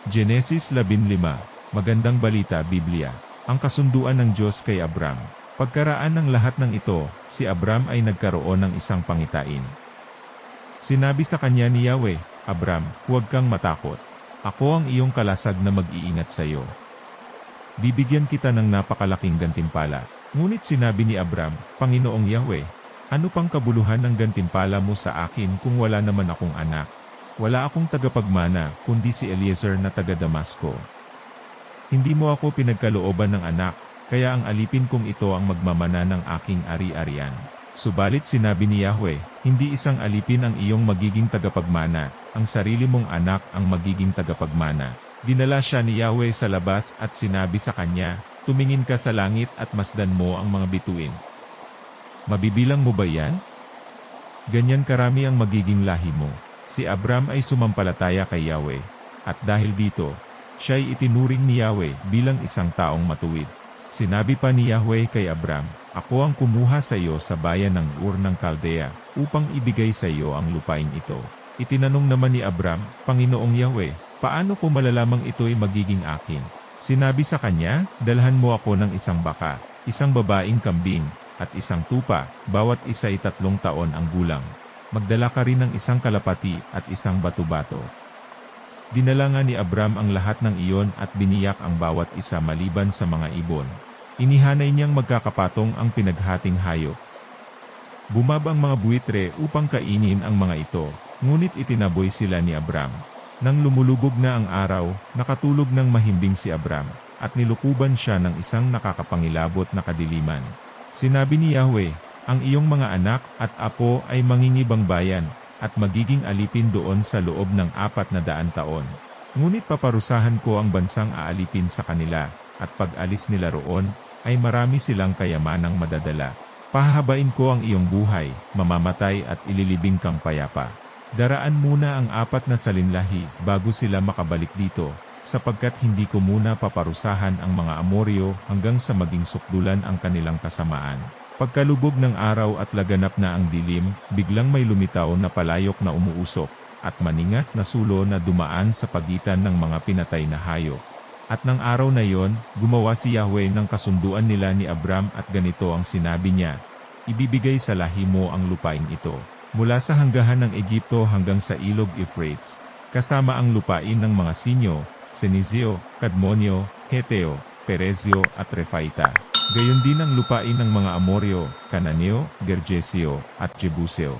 Genesis 15, Magandang Balita Biblia. Ang kasunduan ng Diyos kay Abram. Pagkaraan ng lahat ng ito, si Abram ay nagkaroon ng isang pangitain. Sinabi sa kanya ni Yahweh, Abram, huwag kang matakot. Ako ang iyong kalasag na mag-iingat sa iyo. Bibigyan kita ng napakalaking gantimpala. Ngunit sinabi ni Abram, Panginoong Yahweh, ano pang kabuluhan ng gantimpala mo sa akin kung wala naman akong anak? Wala akong tagapagmana, kundi si Eliezer na taga Damasco. Hindi mo ako pinagkalooban ng anak, kaya ang alipin kong ito ang magmamana ng aking ari-arian. Subalit sinabi ni Yahweh, hindi isang alipin ang iyong magiging tagapagmana, ang sarili mong anak ang magiging tagapagmana. Dinala siya ni Yahweh sa labas at sinabi sa kanya, tumingin ka sa langit at masdan mo ang mga bituin. Mabibilang mo ba yan? Ganyan karami ang magiging lahi mo. Si Abram ay sumampalataya kay Yahweh, at dahil dito, siya'y itinuring ni Yahweh bilang isang taong matuwid. Sinabi pa ni Yahweh kay Abram, ako ang kumuha sa iyo sa bayan ng Ur ng Kaldea, upang ibigay sa iyo ang lupain ito. Itinanong naman ni Abram, Panginoong Yahweh, paano ko malalamang ito'y magiging akin? Sinabi sa kanya, dalhan mo ako ng isang baka, isang babaeng kambing, at isang tupa, bawat isa ay 3 taon ang gulang. Magdala ka rin ng isang kalapati at isang batu-bato. Dinala nga ni Abram ang lahat ng iyon at biniyak ang bawat isa maliban sa mga ibon. Inihanay niyang magkakapatong ang pinaghating hayop. Bumaba ang mga buitre upang kainin ang mga ito, ngunit itinaboy sila ni Abram. Nang lumulubog na ang araw, nakatulog ng mahimbing si Abram, at nilukuban siya ng isang nakakapangilabot na kadiliman. Sinabi ni Yahweh, ang iyong mga anak at apo ay mangingibang bayan, at magiging alipin doon sa loob ng 400 taon. Ngunit paparusahan ko ang bansang aalipin sa kanila, at pag-alis nila roon, ay marami silang kayamanang madadala. Pahahabain ko ang iyong buhay, mamamatay at ililibing kang payapa. Daraan muna ang 4 na salinlahi bago sila makabalik dito, sapagkat hindi ko muna paparusahan ang mga Amoryo hanggang sa maging sukdulan ang kanilang kasamaan. Pagkalubog ng araw at laganap na ang dilim, biglang may lumitaw na palayok na umuusok, at maningas na sulo na dumaan sa pagitan ng mga pinatay na hayop. At ng araw na yon, gumawa si Yahweh ng kasunduan nila ni Abram at ganito ang sinabi niya, ibibigay sa lahi mo ang lupain ito, mula sa hanggahan ng Egipto hanggang sa ilog Euphrates, kasama ang lupain ng mga Sinyo, Senizio, Kadmonyo, Heteo, Perezio at Refaita. Gayon din ang lupain ng mga Amoryo, Kananeo, Gergesio, at Jebuseo.